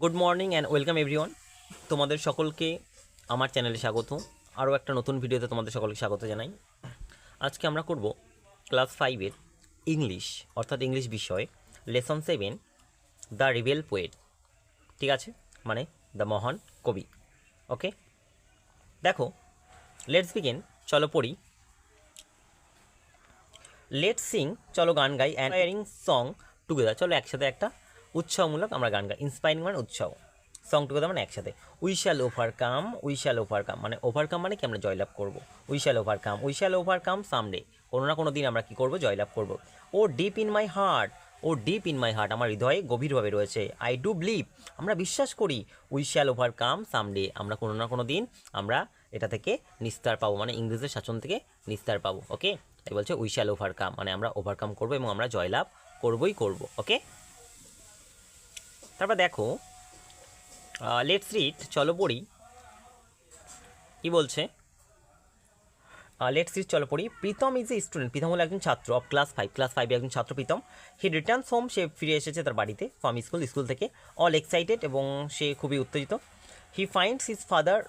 Good morning and welcome everyone. তোমাদের সকলকে আমার চ্যানেলে স্বাগত। আরও একটা নতুন ভিডিওতে তোমাদের সকলকে স্বাগত জানাই। আজকে আমরা করব ক্লাস 5-এর ইংলিশ, অর্থাৎ ইংলিশ বিষয় লেসন 7, দ্য রিবেল পোয়েট। ঠিক আছে, মানে দ্য মহান কবি। ওকে, দেখো, লেটস বিগিন। চলো পড়ি। লেটস সিং, চলো গান গাই, ইন্সপায়ারিং সং টুগেদার। চলো একসাথে একটা উৎসাহমূলক আমরা গান গাই। ইন্সপায়ারিং মানে উৎসাহ, সং টুগেদার মানে একসাথে। We shall overcome, we shall overcome মানে ওভারকাম মানে কি আমরা জয়লাভ করবো। We shall overcome, we shall overcome someday, কোনো না কোনো দিন আমরা কী করবো, জয়লাভ করবো। Oh deep in my heart, oh deep in my heart আমার হৃদয়ে গভীরভাবে রয়েছে। আই ডু বিলিভ, আমরা বিশ্বাস করি। উই শ্যাল ওভারকাম সামডে, আমরা কোনো না কোনো দিন আমরা এটা থেকে নিস্তার পাবো, মানে ইংরেজের শাসন থেকে নিস্তার পাবো। ওকে, তাই বলছে উই শ্যাল ওভারকাম মানে আমরা ওভারকাম করবো এবং আমরা জয়লাভ করবই করবো। ওকে, তারপর দেখো, লেটস রিড, চলো পড়ি। কি বলছে? লেটস রিড, চলো পড়ি। Pritam is a student, Pritam হলো একজন ছাত্র অফ ক্লাস 5 একজন ছাত্র প্রীতম। হি রিটার্নস হোম, সে ফিরে এসেছে তার বাড়িতে, ফ্রম স্কুল থেকে। অল এক্সাইটেড, এবং সে খুবই উত্তেজিত। হি ফাইন্ডস হিজ ফাদার,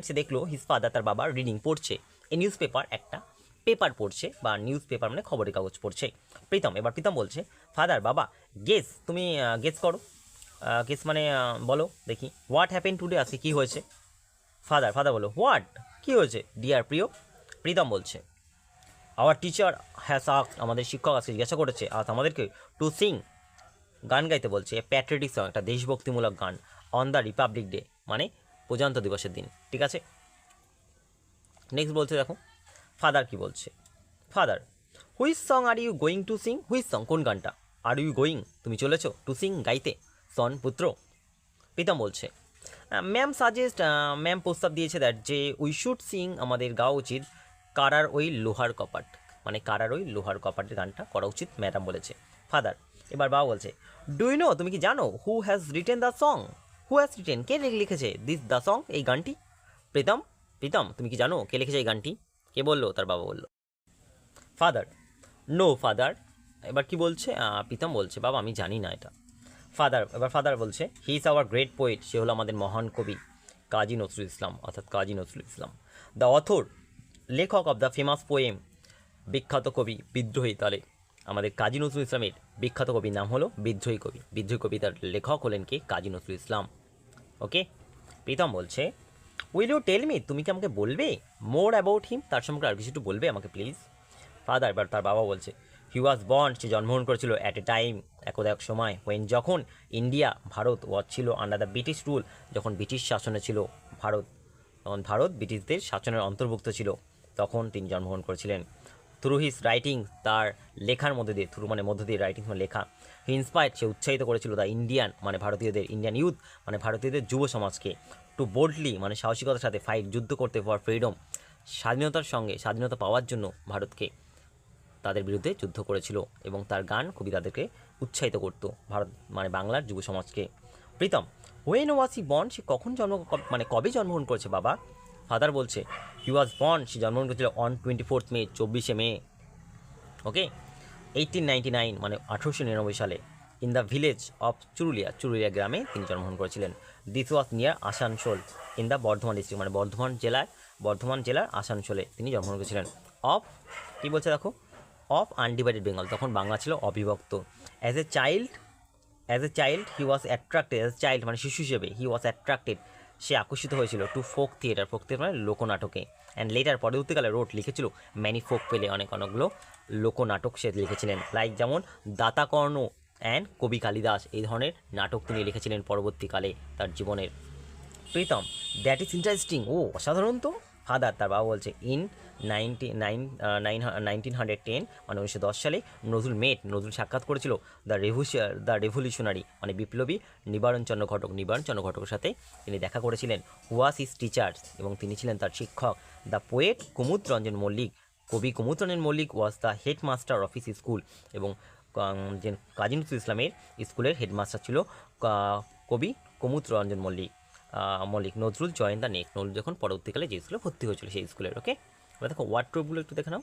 সে দেখলো হিজ ফাদার, তার বাবা, রিডিং পড়ছে এ নিউজ পেপার, একটা পেপার পড়ছে, বা নিউজ পেপার মানে খবরের কাগজ পড়ছে। প্রীতম বলছে, ফাদার, বাবা, গেস, তুমি গেস করো। গেস মানে বলো দেখি, হোয়াট হ্যাপেন টুডে, আজকে কী হয়েছে। ফাদার বলো, হোয়াট, কী হয়েছে ডিয়ার প্রিয়। প্রীতম বলছে, আওয়ার টিচার হ্যাজ আস্কড, আমাদের শিক্ষক আজকে জিজ্ঞাসা করেছে, আজ আমাদেরকে টু সিং, গান গাইতে বলছে, প্যাট্রিয়টিক সং, একটা দেশভক্তিমূলক গান, অন দ্য রিপাবলিক ডে মানে প্রজাতন্ত্র দিবসের দিন। ঠিক আছে, নেক্সট বলছে, দেখো ফাদার কি বলছে। Father, which song are you going to sing, which song কোন গানটা, আর ইউ গোয়িং তুমি চলেছো, টু সিং গাইতে, সন পুত্র। প্রীতম বলছে, ম্যাম প্রস্তাব দিয়েছে দ্যাট যে উই শুড সিং, আমাদের গাওয়া উচিত, কারার ওই লোহার কপাট, মানে কারার ওই লোহার কপাটের গানটা করা উচিত, ম্যাডাম বলেছে। ফাদার, এবার বাবা বলছে, ডু ইউ নো, তুমি কি জানো, who has written the song, who has written, কে লিখেছে দিস দ্য সং, এই গানটি। প্রীতম, তুমি কি জানো কে লিখেছে এই গানটি, কে বললো, তার বাবা বললো। ফাদার, নো ফাদার, এবার কি বলছে, প্রীতম বলছে, বাবা আমি জানি না এটা। ফাদার বলছে, he is our great poet, সে হলো আমাদের মহান কবি কাজী নজরুল ইসলাম, অর্থাৎ কাজী নজরুল ইসলাম। দ্য অথর, লেখক অব দ্য ফেমাস পোয়েম, বিখ্যাত কবি বিদ্রোহী তালে, আমাদের কাজী নজরুল ইসলামের বিখ্যাত কবির নাম হলো বিদ্রোহী কবিতার লেখক হলেন কে, কাজী নজরুল ইসলাম। ওকে, প্রীতম বলছে, উইল ইউ টেল মি, তুমি কি আমাকে বলবে, মোর অ্যাবাউট হিম, তার সম্পর্কে আর কিছু একটু বলবে আমাকে প্লিজ। ফাদার, এবার তার বাবা বলছে, হি ওয়াজ বর্ন, সে জন্মগ্রহণ করেছিল, অ্যাট এ টাইম, একদা এক সময়, ওয়েন যখন, ইন্ডিয়া ভারত ওয়াজ ছিল আন্ডার দ্য ব্রিটিশ রুল, যখন ব্রিটিশ শাসনে ছিল ভারত, তখন ভারত ব্রিটিশদের শাসনের অন্তর্ভুক্ত ছিল, তখন তিনি জন্মগ্রহণ করেছিলেন। থ্রু হিজ রাইটিং, তার লেখার মধ্যে দিয়ে, থ্রু মানে মধ্য দিয়ে, রাইটিং মানে লেখা। হি ইন্সপায়ার্ড, সে উৎসাহিত করেছিল দ্য ইন্ডিয়ান মানে ভারতীয়দের, ইন্ডিয়ান ইউথ মানে ভারতীয়দের যুব সমাজকে, টু বোল্ডলি মানে সাহসিকতার সাথে, ফাইট যুদ্ধ করতে, ফর ফ্রিডম স্বাধীনতার সঙ্গে, স্বাধীনতা পাওয়ার জন্য ভারতকে, তাদের বিরুদ্ধে যুদ্ধ করেছিল, এবং তার গান খুবই তাদেরকে উৎসাহিত করত, ভারত মানে বাংলার যুব সমাজকে। Pritam, when was he born, সে কখন মানে কবে জন্মগ্রহণ করেছে বাবা। ফাদার বলছে, হি ওয়াজ বর্ন, সে জন্মগ্রহণ করেছিল অন 24 মে, 24শে মে। ওকে, 1899 মানে 1899 সালে, in the village of Churulia গ্রামে তিনি জন্মগ্রহণ করেছিলেন। This was near Asansol, in the Bardhaman district মানে বর্ধমান জেলার আসানসোলে তিনি জন্মগ্রহণ করেছিলেন। অফ, কী বলছে দেখো, অফ আনডিভাইডেড বেঙ্গল, তখন বাংলা ছিল অবিভক্ত। As a child he was attracted, as a child মানে শিশু হিসেবে, হি ওয়াজ অ্যাট্রাক্টেড, সে আকর্ষিত হয়েছিল, টু ফোক থিয়েটার মানে লোকনাটকে। অ্যান্ড লেটার পরবর্তীকালে লিখেছিল ম্যানি ফোক পেলে, অনেকগুলো লোকনাটক সে লিখেছিলেন, লাইক যেমন দাতাকর্ণ অ্যান্ড কবি কালিদাস, এই ধরনের নাটক তিনি লিখেছিলেন পরবর্তীকালে তার জীবনের। প্রীতম, দ্যাট ইজ ইন্টারেস্টিং, ও অসাধারণ তো। ফাদার, তার বাবা বলছে, ইন 1910 মানে 1910 সালে নজরুল সাক্ষাৎ করেছিল দ্য রেভলিউশনারি মানে বিপ্লবী নিবারণচন্দ্র ঘটকের সাথে তিনি দেখা করেছিলেন। হুয়াস হিজ টিচার্স, এবং তিনি ছিলেন তার শিক্ষক। দ্য পোয়েট কুমুদরঞ্জন মল্লিক, কবি Kumudranjan Mallick was the headmaster of his school, এবং যে কাজী নজরুল ইসলামের স্কুলের হেডমাস্টার ছিল কবি Kumudranjan Mallick. Nazrul join the next, Nazrul যখন পরবর্তীকালে যে স্কুলে ভর্তি হয়েছিল সেই স্কুলের। ওকে, এবার দেখো ওয়ার্ডট্রোপগুলো একটু দেখে নাও।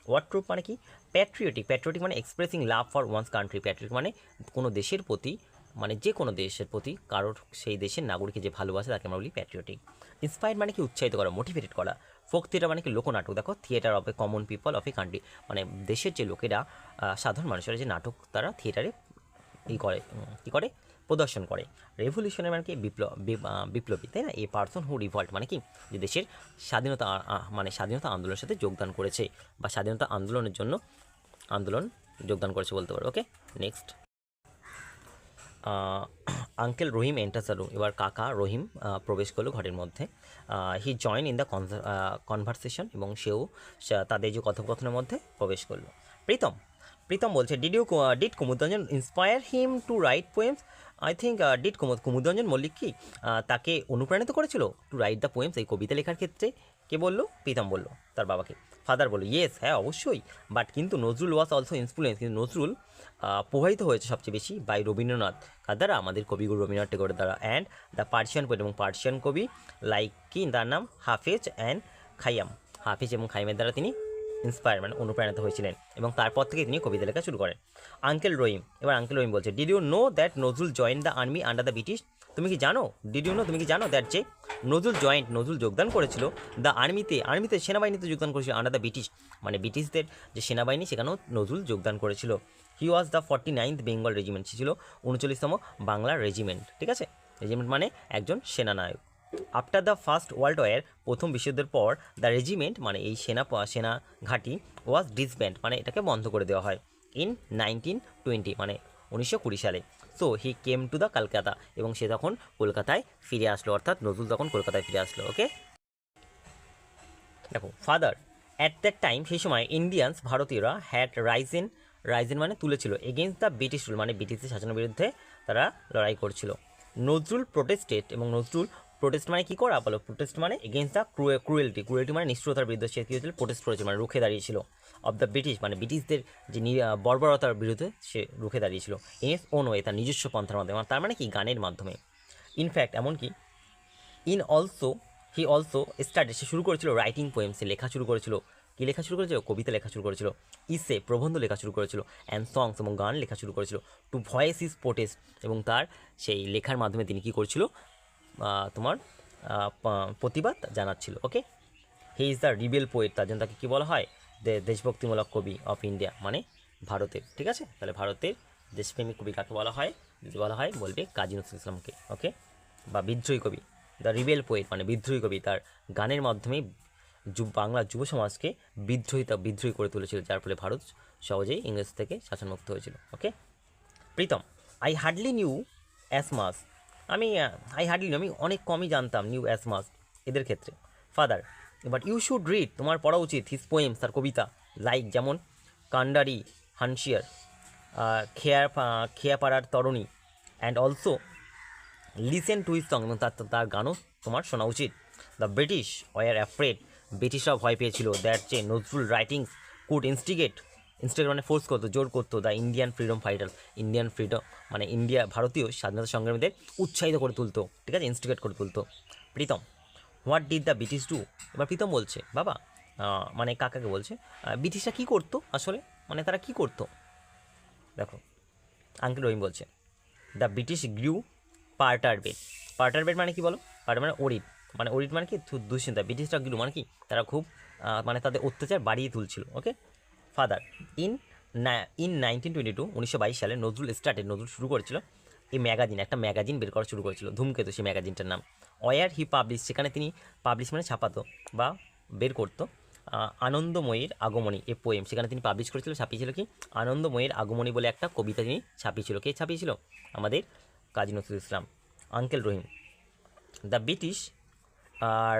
ওয়ার্ডট্রোপ মানে কি, প্যাট্রিয়টিক মানে expressing love for one's country, patriotic মানে কোনো দেশের প্রতি মানে যে কোনো দেশের প্রতি কারোর সেই দেশের নাগরিকের যে ভালোবাসে তাকে আমরা বলি প্যাট্রিয়টিক। ইন্সপায়ার্ড মানে কি উৎসাহিত করা, মোটিভেটেড করা। ফোক থিয়েটার মানে কি লোকনাটক, দেখো theatre of a common people of a country, মানে দেশের যে লোকেরা সাধারণ মানুষেরা যে নাটক তারা থিয়েটারে কী করে প্রদর্শন করে। রেভলিউশনের মানে কি বিপ্লবী, তাই না? এ পার্সন হু রিভল্ট মানে কি যে দেশের স্বাধীনতা আন্দোলনের সাথে যোগদান করেছে বা স্বাধীনতা আন্দোলনের জন্য যোগদান করেছে বলতে পারো। Okay, next. Uncle Rahim enters the room, এবার কাকা রহিম প্রবেশ করলো ঘরের মধ্যে। He join in the conversation, এবং সেও তাদের যে কথোপকথনের মধ্যে প্রবেশ করলো। প্রীতম বলছে did Kumudranjan inspire him to write poems? I think did Kumudranjan Mallick কি তাকে অনুপ্রাণিত করেছিল টু রাইট দ্য পোয়েমস, এই কবিতা লেখার ক্ষেত্রে? কে বললো? প্রীতম বললো তার বাবাকে। ফাদার বললো ইয়েস, হ্যাঁ অবশ্যই, বাট কিন্তু নজরুল ওয়াজ অলসো ইনফ্লুয়েন্স, কিন্তু নজরুল প্রভাবিত হয়েছে সবচেয়ে বেশি বাই রবীন্দ্রনাথ কার দ্বারা, আমাদের কবিগুরু রবীন্দ্রনাথ ঠাকুরের দ্বারা, অ্যান্ড দ্য পার্সিয়ান পোয়েট, এবং পার্সিয়ান কবি লাইক কি তার নাম হাফেজ অ্যান্ড খাইয়াম, হাফেজ এবং খাইমের দ্বারা তিনি ইন্সপায়ার মানে অনুপ্রাণিত হয়েছিলেন, এবং তারপর থেকে তিনি কবিতা লেখা শুরু করেন। আঙ্কেল রহিম বলছে did you know that Nazrul join the army under the British? তুমি কি জানো দ্যাট যে নজরুল যোগদান করেছিল দ্য আর্মিতে সেনাবাহিনীতে যোগদান করেছিল আন্ডার দ্য ব্রিটিশ, মানে ব্রিটিশদের যে সেনাবাহিনী সেখানেও নজরুল যোগদান করেছিল। He was the 49th Bengal regiment, সে ছিল 39তম বাংলা রেজিমেন্ট, ঠিক আছে? রেজিমেন্ট মানে একজন সেনানায়ক। After the first world war, প্রথম বিশ্বযুদ্ধের পর দ্য রেজিমেন্ট মানে এই সেনা ঘাঁটি ওয়াজ ডিসব্যান্ড, মানে এটাকে বন্ধ করে দেওয়া হয় ইন 1920 মানে 1920 সালে। So he came to the Kolkata, এবং সে তখন কলকাতায় ফিরে আসলো, অর্থাৎ নজরুল তখন কলকাতায় ফিরে আসলো। ওকে, দেখো ফাদার অ্যাট দ্যাট টাইম, সেই সময় ইন্ডিয়ানস ভারতীয়রা হ্যাড রাইজেন মানে তুলেছিল এগেনস্ট দ্য ব্রিটিশ রুল, মানে ব্রিটিশদের শাসনের বিরুদ্ধে তারা লড়াই করছিল। নজরুল প্রোটেস্টেড, এবং নজরুল প্রোটেস্ট মানে কী করা বলো? প্রোটেস্ট মানে এগেনস্ট দ্য ক্রুয়েলটি মানে নিষ্ঠুরতার বিরুদ্ধে সে কী হয়েছিল? প্রোটেস্ট করেছিল, মানে রুখে দাঁড়িয়েছিল। অফ দ্য ব্রিটিশ মানে ব্রিটিশদের যে বর্বরতার বিরুদ্ধে সে রুখে দাঁড়িয়েছিল। ইন ইটস ওন ওয়ে, তার নিজস্ব পন্থার মাধ্যমে, তার মানে কি গানের মাধ্যমে। ইনফ্যাক্ট এমনকি হি অলসো স্টার্টেড, সে শুরু করেছিল রাইটিং পোয়েমস, লেখা শুরু করেছিল। কী লেখা শুরু করেছিল? কবিতা লেখা শুরু করেছিল। প্রবন্ধ লেখা শুরু করেছিল। অ্যান্ড সংস, এবং গান লেখা শুরু করেছিল। টু ভয়েস ইজ প্রোটেস্ট, এবং তার সেই লেখার মাধ্যমে তিনি কী করছিল? তোমার প্রতিবাদ জানাচ্ছিল। Okay, he is the rebel poet, তার জন্য তাকে কী বলা হয়? দেশভক্তিমূলক কবি অফ ইন্ডিয়া, মানে ভারতের, ঠিক আছে? তাহলে ভারতের দেশপ্রেমিক কবি কাকে বলা হয়? যদি বলা হয় বলবে কাজী নজরুল ইসলামকে। ওকে, বা বিদ্রোহী কবি, দ্য রিবেল পোয়েট মানে বিদ্রোহী কবি, তার গানের মাধ্যমে বাংলা যুব সমাজকে বিদ্রোহী করে তুলেছিল, যার ফলে ভারত সহজেই ইংরেজ থেকে শাসনমুক্ত হয়েছিল। Okay, Pritam I hardly knew as much, আমি অনেক কমই জানতাম নিউ অ্যাজ মাস এদের ক্ষেত্রে। Father but you should read, তোমার পড়া উচিত হিজ পোয়েমস, তার কবিতা, লাইক যেমন কান্ডারি হানশিয়ার, খেয়াপাড়ার তরণী, and also listen to his song, এবং তার গানও তোমার শোনা উচিত। দ্য ব্রিটিশ ওয়ার অ্যাফ্রেড, ব্রিটিশরাও ভয় পেয়েছিল দ্যাট যে নজরুল রাইটিংস কুড ইনস্টিগেট মানে ফোর্স করতো, জোর করতো দ্য ইন্ডিয়ান ফ্রিডম ফাইটার, মানে ভারতীয় স্বাধীনতা সংগ্রামীদের উৎসাহিত করে তুলতো, ঠিক আছে? ইনস্টিগেট করে তুলতো। Pritam what did the British do, এবার প্রীতম বলছে বাবা, মানে কাকাকে বলছে ব্রিটিশরা কী করতো আসলে, মানে তারা কী করতো? দেখো আঙ্কেল রহিম বলছে দ্য ব্রিটিশ গ্রিউ পার্টারবেট মানে কি বলো? পার্টার মানে অরিট, মানে কি দুশ্চিন্তা। ব্রিটিশরা গ্রিউ মানে কি তারা খুব মানে তাদের অত্যাচার বাড়িয়ে তুলছিল। ওকে, ফাদার ইন 1922 1922 সালে নজরুল শুরু করেছিল একটা ম্যাগাজিন বের করা শুরু করেছিল, ধূমকেতু, সেই ম্যাগাজিনটার নাম। ওয়ার হি পাবলিশ, সেখানে তিনি পাবলিশ মানে ছাপাতো বা বের করতো আনন্দময়ীর আগমনী এ পোয়েম, সেখানে তিনি পাবলিশ করেছিল, ছাপিয়েছিল কি আনন্দময়ীর আগমনী বলে একটা কবিতা তিনি ছাপিয়েছিল। কে ছাপিয়েছিল? আমাদের কাজী Nazrul Islam. Uncle Rahim the British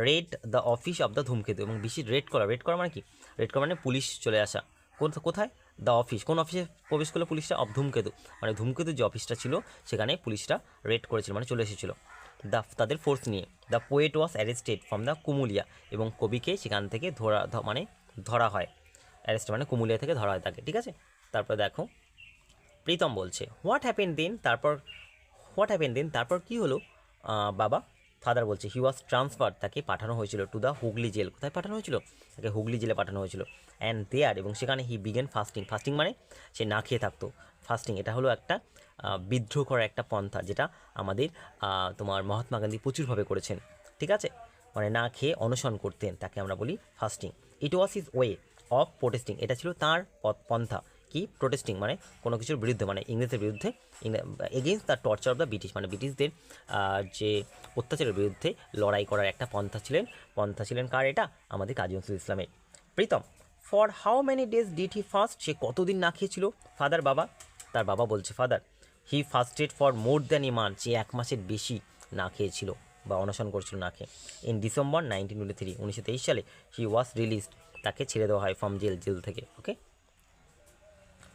raid the office of the Dhumketu, এবং ব্রিটিশ রেড করা মানে কি? রেড করা মানে পুলিশ চলে আসা। কোথায়? দ্য অফিস, কোন অফিসে প্রবেশ করলো পুলিশটা? অফ ধূমকেতু, মানে ধূমকেতুর যে অফিসটা ছিল সেখানে পুলিশরা রেড করেছিল, মানে চলে এসেছিল তাদের ফোর্স নিয়ে। The poet was arrested from the Comilla, এবং কবিকে সেখান থেকে ধরা হয়, অ্যারেস্ট মানে কুমুলিয়া থেকে ধরা হয় তাকে, ঠিক আছে? তারপর দেখো প্রীতম বলছে হোয়াট হ্যাপেন দেন, তারপর কী হলো বাবা? ফাদার বলছে হি ওয়াজ ট্রান্সফার, তাকে পাঠানো হয়েছিল টু দ্য হুগলি জেল। কোথায় পাঠানো হয়েছিল? তাকে হুগলি জেলে পাঠানো হয়েছিল। অ্যান্ড দেয়ার, এবং সেখানে হি বিগেন ফাস্টিং। ফাস্টিং মানে সে না খেয়ে থাকতো। ফাস্টিং এটা হলো একটা বিদ্রোহ করার একটা পন্থা, যেটা আমাদের তোমার মহাত্মা গান্ধী প্রচুরভাবে করেছেন। ঠিক আছে, মানে না খেয়ে অনশন করতেন, তাকে আমরা বলি fasting. It was his way of protesting, এটা ছিল তাঁর পন্থা। কি? প্রোটেস্টিং মানে কোনো কিছুর বিরুদ্ধে, মানে ইংরেজের বিরুদ্ধে, against the torture of the British, মানে ব্রিটিশদের যে অত্যাচারের বিরুদ্ধে লড়াই করার একটা পন্থা ছিলেন কার এটা? আমাদের কাজী নজরুল ইসলামের। Pritam, for how many days did he fast, সে কতদিন না খেয়েছিল? ফাদার, বাবা, তার বাবা বলছে father he fasted for more than a month, সে 1 মাসের বেশি না খেয়েছিল বা অনশন করছিল না খেয়ে। ইন ডিসেম্বর 1923, 1923 সালে হি ওয়াজ রিলিজড, তাকে ছেড়ে দেওয়া হয় ফ্রম জেল থেকে। ওকে,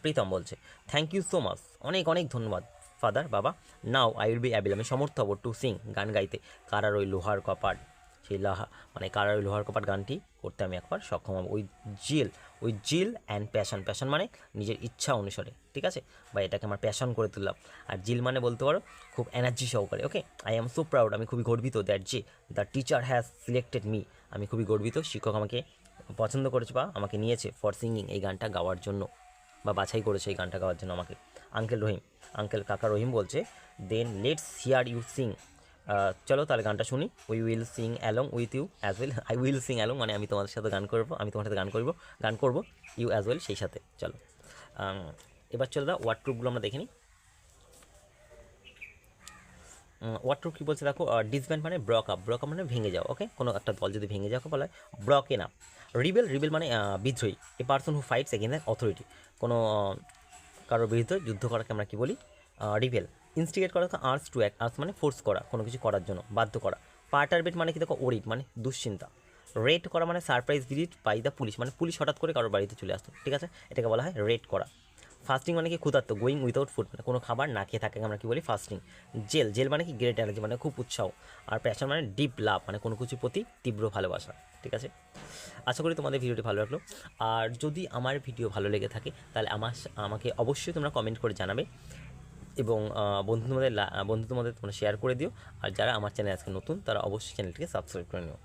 প্রীতম বলছে থ্যাংক ইউ সো মাচ, অনেক অনেক ধন্যবাদ ফাদার, বাবা। Now I will be able, আমি সমর্থ হব টু সিং, গান গাইতে, কারার ওই লোহার কপাট, সেই মানে কারার ওই লোহার কপাট গানটি করতে আমি একবার সক্ষম হব। ওই জিল অ্যান্ড প্যাশন মানে নিজের ইচ্ছা অনুসারে, ঠিক আছে, বা এটাকে আমার প্যাশন করে তুললাম। আর জিল মানে বলতে পারো খুব এনার্জি সহকারে। ওকে, আই এম সো প্রাউড, আমি খুবই গর্বিত, দ্যাট যে the teacher has selected me, আমি খুবই গর্বিত শিক্ষক আমাকে পছন্দ করেছে বা আমাকে নিয়েছে ফর সিঙ্গিং, এই গানটা গাওয়ার জন্য, বা বাছাই করেছে এই গানটা গাওয়ার জন্য আমাকে। কাকা রহিম বলছে then let's hear you sing, চলো তাহলে গানটা শুনি। We will sing along with you as well, I will sing along মানে আমি তোমাদের সাথে গান করবো, আমি তোমার সাথে গান করবো, ইউ অ্যাজ ওয়েল সেই সাথে। চলো এবার চলো দা ওয়ার্ড ট্রুপগুলো আমরা দেখে নিই। ওয়ার্ড ট্রুপ কী বলছে দেখো, ডিসব্যান্ড মানে ব্রক আপ মানে ভেঙে যাও। ওকে, কোনো একটা দল যদি ভেঙে যাওয়া বলা হয় ব্রকেন আপ। রিবেল মানে বিদ্রোহী, a person who fights against the authority, কোনো কারোর বিরুদ্ধে যুদ্ধ করাকে আমরা কী বলি? রিবেল। ইনস্টিগেট করা, আর্স টু অ্যাক্ট, আর্স মানে ফোর্স করা, কোনো কিছু করার জন্য বাধ্য করা। পার্টারবেট মানে কি দেখো, ওরিড মানে দুশ্চিন্তা। রেড করা মানে surprise visit by the police, মানে পুলিশ হঠাৎ করে কারোর বাড়িতে চলে আসতো, ঠিক আছে, এটাকে বলা হয় রেড করা। ফাস্টিং মানে কি ক্ষুধার্ত, গোয়িং উইদাউট ফুড মানে কোনো খাবার না খেয়ে থাকে আমরা কি বলি? ফাস্টিং। জেল মানে কি? গ্রেট এনার্জি মানে খুব উৎসাহ। আর প্যাশন মানে ডিপ লাভ মানে কোনো কিছুর প্রতি তীব্র ভালোবাসা, ঠিক আছে। আশা করি তোমাদের ভিডিওটি ভালো লাগলো। আর যদি আমার ভিডিও ভালো লেগে থাকে তাহলে আমাকে অবশ্যই তোমরা কমেন্ট করে জানাবে, এবং বন্ধুদের তোমরা শেয়ার করে দিও। আর যারা আমার চ্যানেল আজকে নতুন তারা অবশ্যই চ্যানেলটিকে সাবস্ক্রাইব করে নিও।